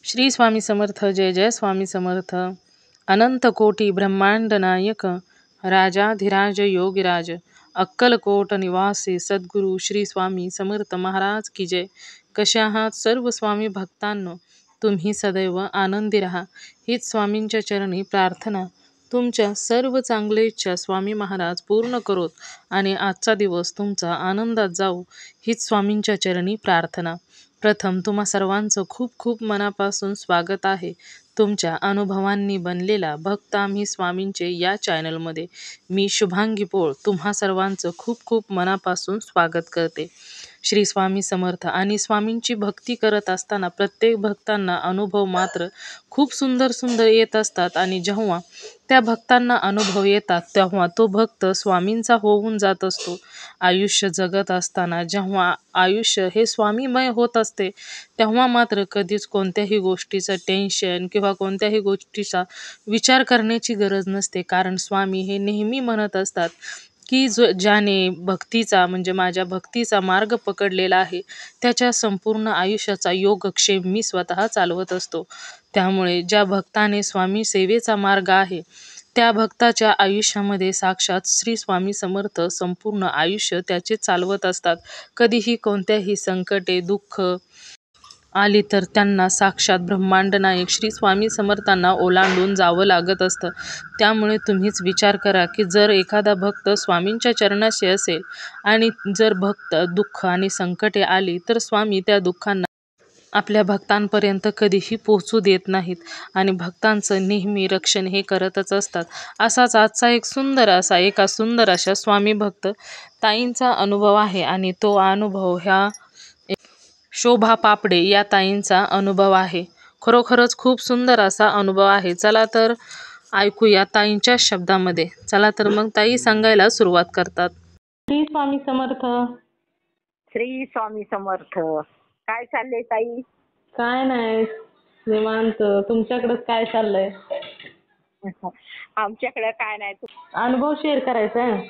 श्री स्वामी समर्थ. जय जय स्वामी समर्थ. अनंत कोटी ब्रह्मांड नायक राजाधिराज योगीराज अक्कलकोट निवासी सद्गुरू श्री स्वामी समर्थ महाराज की जय. कशा आहात सर्व स्वामी भक्तांनो? तुम्ही सदैव आनंदी राहा हीच स्वामींच्या चरणी प्रार्थना. तुमच्या सर्व चांगले इच्छा स्वामी महाराज पूर्ण करोत आणि आजचा दिवस तुमचा आनंदात जाऊ हीच स्वामींच्या चरणी प्रार्थना. प्रथम तुम्हा सर्वांचं खूप खूप मनापासून स्वागत आहे. तुमच्या अनुभवांनी बनलेला भक्त आम्ही स्वामींचे या चॅनलमध्ये मी शुभांगी पोळ तुम्हा सर्वांचं खूप खूप मनापासून स्वागत करते. श्री स्वामी समर्थ. आणि स्वामींची भक्ती करत असताना प्रत्येक भक्तांना अनुभव मात्र खूप सुंदर सुंदर येत असतात आणि जेव्हा त्या भक्तांना अनुभव येतात तेव्हा तो भक्त स्वामींचा होऊन जात असतो. आयुष्य जगत असताना जेव्हा आयुष्य हे स्वामीमय होत असते तेव्हा मात्र कधीच कोणत्याही गोष्टीचं टेन्शन किंवा कोणत्याही गोष्टीचा विचार करण्याची गरज नसते. कारण स्वामी हे नेहमी म्हणत असतात की ज्याने भक्तीचा म्हणजे माझ्या भक्तीचा मार्ग पकडलेला आहे त्याच्या संपूर्ण आयुष्याचा योगक्षेम मी स्वतः चालवत असतो. त्यामुळे ज्या भक्ताने स्वामी सेवेचा मार्ग आहे त्या भक्ताच्या आयुष्यामध्ये साक्षात श्री स्वामी समर्थ संपूर्ण आयुष्य त्याचे चालवत असतात. कधीही कोणत्याही संकटे दुःख आली तर त्यांना साक्षात ब्रह्मांड नायक श्री स्वामी समर्थांना ओलांडून जावं लागत असतं. त्यामुळे तुम्हीच विचार करा की जर एखादा भक्त स्वामींच्या चरणाशी असेल आणि जर भक्त दुःख आणि संकटे आली तर स्वामी त्या दुःखांना आपल्या भक्तांपर्यंत कधीही पोहोचू देत नाहीत आणि भक्तांचं नेहमी रक्षण हे करतच असतात. असाच आजचा एका सुंदर अशा स्वामी भक्त ताईंचा अनुभव आहे आणि तो अनुभव ह्या शोभा पापडे या ताईंचा अनुभव आहे. खरोखरच खूप सुंदर असा अनुभव आहे. चला तर ऐकूया ताईंच्या शब्दामध्ये. चला तर मग ताई सांगायला सुरुवात करतात. श्री स्वामी समर्थ. श्री स्वामी समर्थ. काय चाललंय ताई? काय नाही, निवांत. तुमच्याकडेच काय चाललंय? आमच्याकडे काय नाही. अनुभव शेअर करायचा आहे.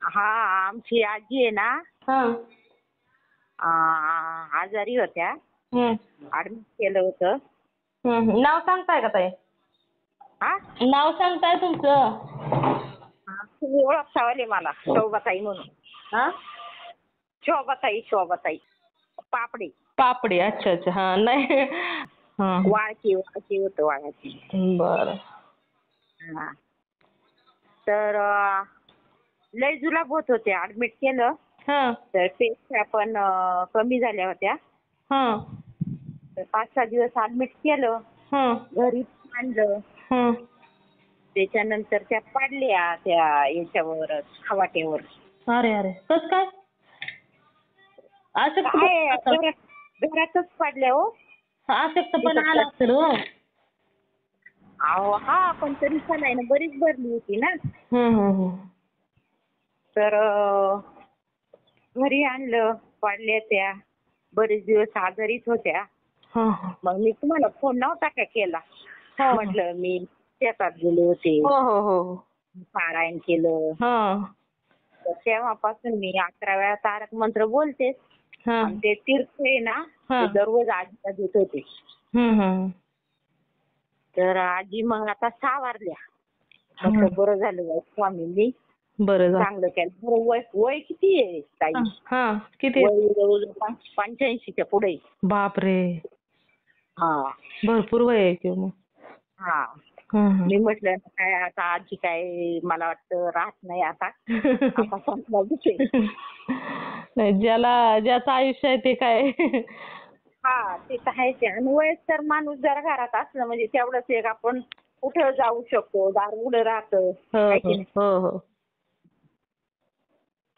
हा, आमची आजी आहे ना, हा. आजारी होत्या, ऍडमिट केलं होतं. नाव सांगताय का ताई? हा, नाव सांगताय तुमचं? तुम्ही ओळखतावाले मला शोभाताई म्हणून. हा, शोभाताई पापडे. पापडे. अच्छा अच्छा. हा, नाही. वाळकी होतं, वाळकी. बरं. हा, तर लय जुलाब होत होते. ऍडमिट केलं तर पेशा पण कमी झाल्या होत्या. तर 5-6 दिवस ऍडमिट केलं, घरी आणलं. त्याच्यानंतर त्या पडल्या त्या याच्यावर खवाट्यावर. अरे अरे, कस काय? घरातच पडल्या हो. अशक्तपणा आला असेल हो. अहो हा, पण तरी नाही ना, बरीच भरली होती ना. तर घरी आणलं, पडल्या त्या. बरेच दिवस आजारीच होत्या. मग मी तुम्हाला फोन नव्हता का केला. म्हटलं मी शेतात गेले होते, पारायण केलं. तर तेव्हापासून मी 11 वेळा तारक मंत्र बोलतेच. आणि ते तीर्थ आहे ना, ते दररोज आजीला देत होते. तर आजी मग आता सावरल्या. म्हटलं बरं झालं स्वामींनी चांगलं केलं. वय किती आहे ताई? किती? वय जवळ 85च्या पुढे. बापरे. हा, भरपूर वय आहे की मग. हा, मी म्हटलं काय आता आजी काय मला वाटतं राहत नाही आता. आता संपला विषय. नाही, ज्याचं आयुष्य आहे ते काय. हा, ते तर आहेच. आणि वयस्कर माणूस जर घरात असलं म्हणजे तेवढंच एक आपण कुठं जाऊ शकतो, दार उघडं राहतं.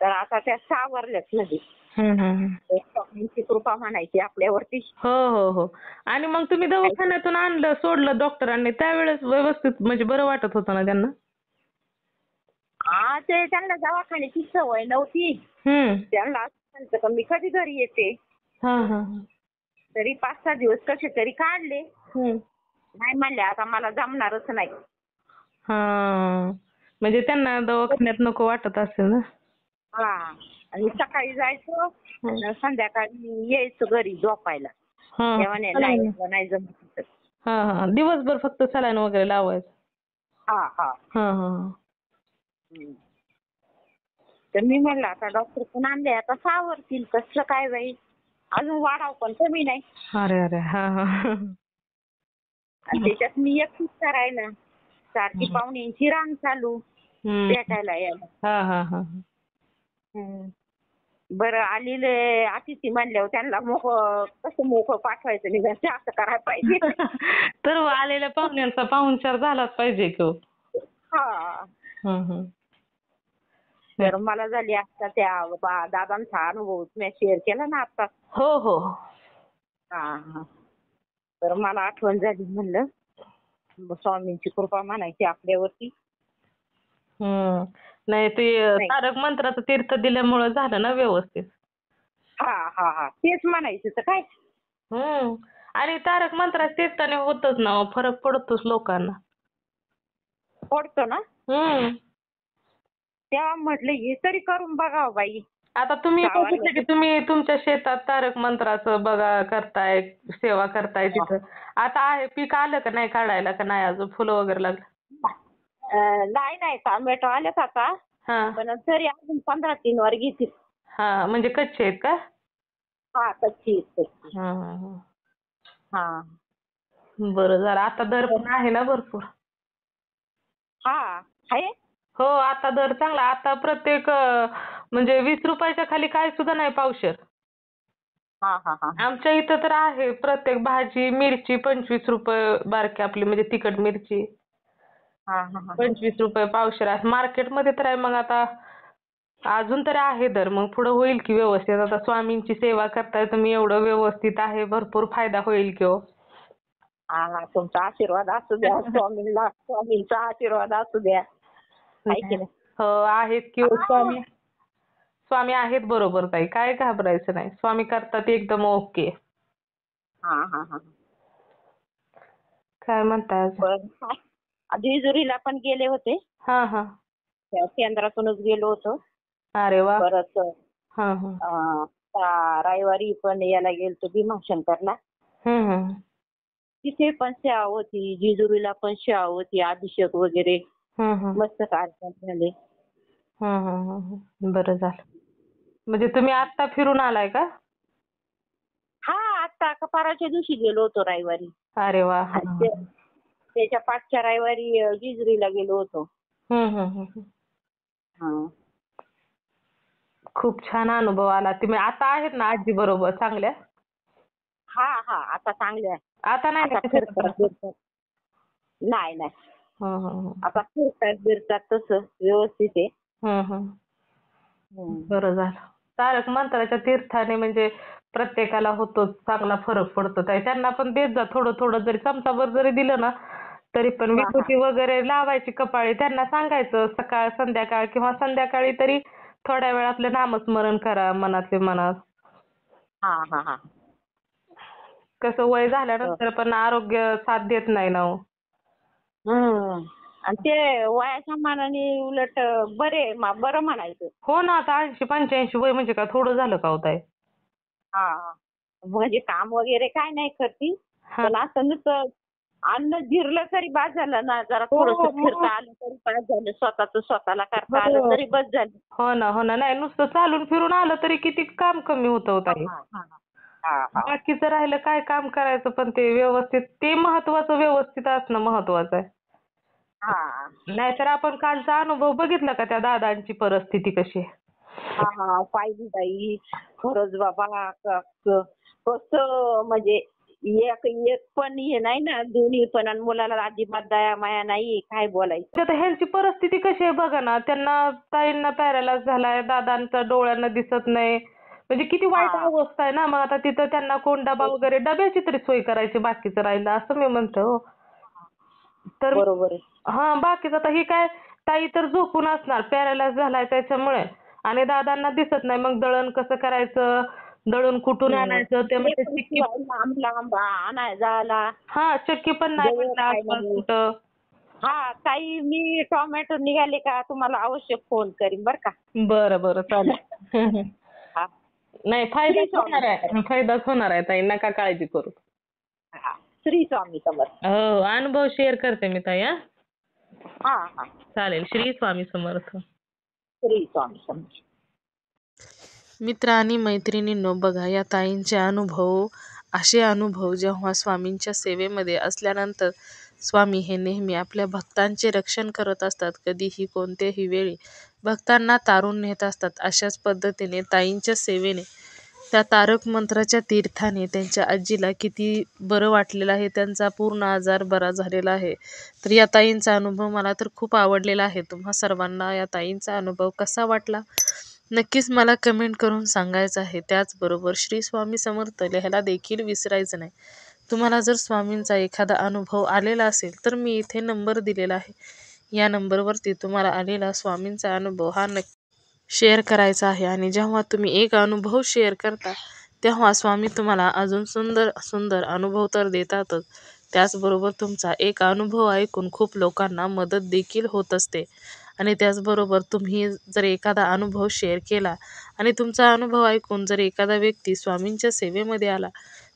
तर आता त्या सावरल्याच म्हणजे स्वामींची कृपा म्हणायची आपल्यावरती. हो. आणि मग तुम्ही दवाखान्यातून आणलं, सोडलं डॉक्टरांनी, त्यावेळेस व्यवस्थित म्हणजे बरं वाटत होतं ना त्यांना? हा, ते त्यांना दवाखान्याची सवय नव्हती. त्यांना असं का मी कधी घरी येते. तरी 5-6 दिवस कसे तरी काढले. नाही म्हणले आता मला जमणारच नाही. म्हणजे त्यांना दवाखान्यात नको वाटत असेल ना. हा, आणि सकाळी जायचं, संध्याकाळी यायचं घरी झोपायला. ते म्हणे नाही जमत. दिवसभर फक्त सलाईन वगैरे लावायचं. तर मी म्हणलं आता डॉक्टर पण आणले, आता सावरतील कसं काय बाई, अजून वाढाव पण कमी नाही. अरे अरे. आणि त्याच्यात मी एकटीच करायला, सारखी पाहुण्यांची रांग चालू भेटायला यायला. बरं आलेले अतिथी म्हणल्यावर त्यांना कसं मोकळं पाठवायचं नाही, असं करायला पाहिजे. तर आलेल्या पाहुण्यांचा पाहुणचार झालाच पाहिजे की. तर मला झाली आता त्या दादांचा अनुभव मी शेअर केला ना आता. हो. तर मला आठवण झाली, म्हणलं स्वामींची कृपा म्हणायची आपल्यावरती. नाही ते तारक मंत्राचं तीर्थ दिल्यामुळे झालं ना व्यवस्थित. तेच म्हणायचं तर काय. आणि तारक मंत्राच्या तीर्थाने होतच ना, फरक पडतोच लोकांना. पडतो ना. तेव्हा म्हटलं हे तरी करून बघावं बाई. आता तुम्ही बघितलं की तुम्ही तुमच्या शेतात तारक मंत्राचं बघा करताय, सेवा करताय तिथं. आता आहे पीक आलं का नाही काढायला, का नाही अजून फुलं वगैरे लागलं? नाही टोमॅटो आलेत आता, पण तरी अजून 15 वर घेतील. म्हणजे कच्चे आहेत का? कच्ची. बरं झालं, आता दर पण आहे ना भरपूर. आहे. हो, आता दर चांगला. आता प्रत्येक म्हणजे 20 रुपयाच्या खाली काय सुद्धा नाही पावशेर. आमच्या इथं तर आहे प्रत्येक भाजी, मिरची 25 रुपये बारकी आपली म्हणजे तिखट मिरची. 25 रुपये पावशेर. मार्केटमध्ये तर आहे. मग आता अजून तरी आहे दर, मग पुढे होईल की व्यवस्थित. आता स्वामींची सेवा करताय तुम्ही, एवढं व्यवस्थित आहे, भरपूर फायदा होईल की हो. तुमचा आशीर्वाद असू द्या, स्वामींचा आशीर्वाद असू द्या. हो, आहेत की स्वामी. स्वामी आहेत बरोबर ताई, काय घाबरायचं नाही. स्वामी करतात एकदम ओके. काय म्हणताय अजून? जेजुरीला पण गेले होते. केंद्रातूनच गेलो होतो. अरे वा. परत रविवारी पण याला गेलतो भीमाशंकरला. तिथे पण सेवा होती, जेजुरीला पण सेवा होती, अभिषेक वगैरे मस्त कार्यक्रम झाले. बरं झालं. म्हणजे तुम्ही आता फिरून आलाय का? आता परवाच्या दिवशी गेलो होतो रविवारी. अरे वा. त्याच्या पाठच्या रविवारी जेजुरीला गेलो होतो. खूप छान अनुभव आला. तुम्ही आता आहेत ना आजी बरोबर चांगल्या? आता चांगल्या. आता नाही नाही. आता फिरतात तसं व्यवस्थित आहे. बरं झालं. तारक मंत्राच्या तीर्थाने म्हणजे प्रत्येकाला होतो चांगला फरक पडतो. त्यांना पण देत जा थोडं थोडं, जरी चमचाभर जरी दिलं ना तरी पण. विभूती वगैरे लावायची कपाळी. त्यांना सांगायचं सकाळ संध्याकाळ किंवा संध्याकाळी तरी थोड्या वेळ आपलं नामस्मरण करा मनातले मनात. कसं वय झाल्यानंतर पण आरोग्य साथ देत नाही ना हो. आणि ते वयाच्या मानाने उलट बरं म्हणायचं. हो ना, आता 80-85 वय म्हणजे का थोडं झालं का होत आहे? म्हणजे काम वगैरे काय नाही करती, पण असं नुसतं अन्न जिरलं तरी बाद झालं ना, जरा थोडंसं फिरता आलं तरी बाद झालं, स्वतःला करता आलं तरी बस झालं. हो ना. नाही नुसतं चालून फिरून आलं तरी किती काम कमी होतं ताई. बाकीचं राहिलं काय काम करायचं, पण ते व्यवस्थित, ते महत्वाचं, व्यवस्थित असणं महत्वाचं आहे. नाहीतर आपण कालचा अनुभव बघितला का त्या दादांची परिस्थिती कशी आहे? पाहिजे ताई, खरंच बाबा. कसं म्हणजे एक पण हे नाही ना, दोन्ही पण. आणि मुलाला अजिबात दया माया नाही, काय बोलायचं. आता ह्यांची परिस्थिती कशी आहे बघा ना. त्यांना ताईंना पॅरालाइज झालाय, दादांचा डोळ्यांना दिसत नाही, म्हणजे किती वाईट अवस्था आहे ना. मग आता तिथं त्यांना कोण डबा वगैरे, डब्याची तरी सोय करायची, बाकीचं राहिलं असं मी म्हणतो. तर बरोबर आहे. बाकीचं आता ही काय ताई तर झोपून असणार, पॅरालाइज झालाय त्याच्यामुळे, आणि दादांना दिसत नाही. मग दळण कसं करायचं, दळून कुठून आणायचं, ते म्हणजे चक्की लांब आणाय जायला. चक्की पण नाही म्हटलं आसपास कुठं. ताई मी टोमॅटो निघाले का तुम्हाला अवश्य फोन करीन बरं का. बरं चालेल. नाही, फायदाच होणार आहे ताई, नका काळजी करू. हा. श्री स्वामी समर्थ. हो, अनुभव शेअर करते मी ताई. हा हा. चालेल. श्री स्वामी समर्थ. श्री स्वामी समर्थ. मित्र आणि मैत्रिणींनो, बघा या ताईंचे अनुभव, असे अनुभव जेव्हा स्वामींच्या सेवेमध्ये असल्यानंतर स्वामी हे नेहमी आपल्या भक्तांचे रक्षण करत असतात. कधीही कोणत्याही वेळी भक्तांना तारून नेत असतात. अशाच पद्धतीने ताईंच्या सेवेने, त्या तारक मंत्राच्या तीर्थाने त्यांच्या आजीला किती बरं वाटलेलं आहे, त्यांचा पूर्ण आजार बरा झालेला आहे. तर या ताईंचा अनुभव मला तर खूप आवडलेला आहे. तुम्हा सर्वांना या ताईंचा अनुभव कसा वाटला नक्कीच मला कमेंट करून सांगायचं आहे. त्याचबरोबर श्री स्वामी समर्थ लिहायला देखील विसरायचं नाही. तुम्हाला जर स्वामींचा एखादा अनुभव आलेला असेल तर मी इथे नंबर दिलेला आहे. या नंबरवरती तुम्हाला आलेला स्वामींचा अनुभव हा नक्की शेअर करायचा आहे. आणि जेव्हा तुम्ही एक अनुभव शेअर करता तेव्हा स्वामी तुम्हाला अजून सुंदर सुंदर अनुभव तर देतातच, त्याचबरोबर तुमचा एक अनुभव ऐकून खूप लोकांना मदत देखील होत असते. आणि त्याचबरोबर तुम्ही जर एखादा अनुभव शेअर केला आणि तुमचा अनुभव ऐकून जर एखादा व्यक्ती स्वामींच्या सेवेमध्ये आला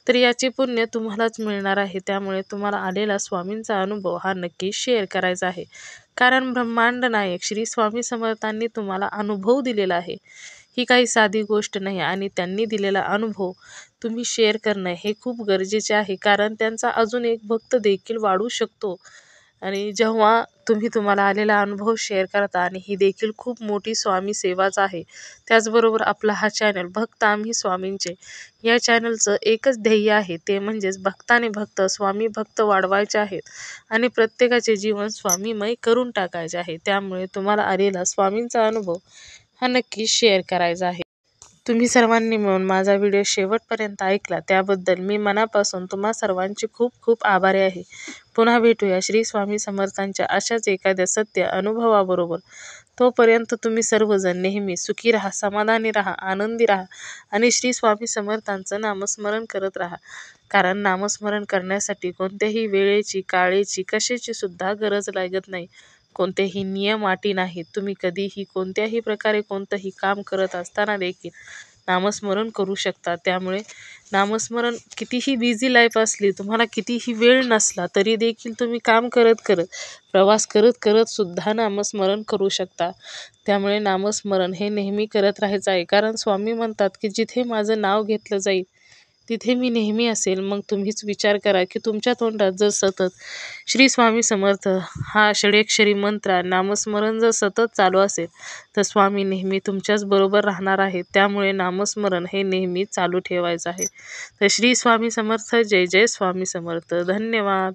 तर याचे पुण्य तुम्हालाच मिळणार आहे. त्यामुळे तुम्हाला आलेला स्वामींचा अनुभव हा नक्की शेअर करायचा आहे. कारण ब्रह्मांड नायक श्री स्वामी समर्थांनी तुम्हाला अनुभव दिलेला आहे. ही काही साधी गोष्ट नाही आणि त्यांनी दिलेला अनुभव तुम्ही शेअर करणं हे खूप गरजेचे आहे. कारण त्यांचा अजून एक भक्त देखील वाढू शकतो. आणि जेव्हा तुम्हाला आलेला अनुभव शेअर करता, आणि ही देखील खूप मोठी स्वामी सेवाच आहे. त्याचबरोबर आपला हा चॅनल भक्त आम्ही स्वामींचे, या चॅनलचं एकच ध्येय आहे, ते म्हणजेच भक्ताने भक्त स्वामी भक्त वाढवायचे आहेत आणि प्रत्येकाचे जीवन स्वामीमय करून टाकायचे आहे. त्यामुळे तुम्हाला आलेला स्वामींचा अनुभव हा नक्की शेअर करायचा आहे. तुम्ही सर्वांनी मिळून माझा व्हिडिओ शेवटपर्यंत ऐकला त्याबद्दल मी मनापासून तुम्हा सर्वांची खूप खूप आभारी आहे. पुन्हा भेटूया श्री स्वामी समर्थांच्या अशाच एखाद्या सत्य अनुभवाबरोबर. तोपर्यंत तुम्ही सर्वजण नेहमी सुखी राहा, समाधानी राहा, आनंदी राहा आणि श्री स्वामी समर्थांचं नामस्मरण करत राहा. कारण नामस्मरण करण्यासाठी कोणत्याही वेळेची, काळेची, कशाची सुद्धा गरज लागत नाही. कोणतेही नियम अटी नाहीत. तुम्ही कधीही कोणत्याही प्रकारे कोणतंही काम करत असताना देखील नामस्मरण करू शकता. त्यामुळे नामस्मरण, कितीही बिझी लाईफ असली, तुम्हाला कितीही वेळ नसला तरी देखील तुम्ही काम करत करत, प्रवास करत करत सुद्धा नामस्मरण करू शकता. त्यामुळे नामस्मरण हे नेहमी करत राहायचं आहे. कारण स्वामी म्हणतात की जिथे माझं नाव घेतलं जाईल तिथे मी नेहमी असेल. मग तुम्हीच विचार करा की तुमच्या तोंडात जर सतत श्री स्वामी समर्थ हा षडेक्षरी मंत्र, नामस्मरण जर सतत चालू असेल तर स्वामी नेहमी तुमच्याच बरोबर राहणार आहेत. त्यामुळे नामस्मरण हे नेहमी चालू ठेवायचं आहे. तर श्री स्वामी समर्थ. जय जय स्वामी समर्थ. धन्यवाद.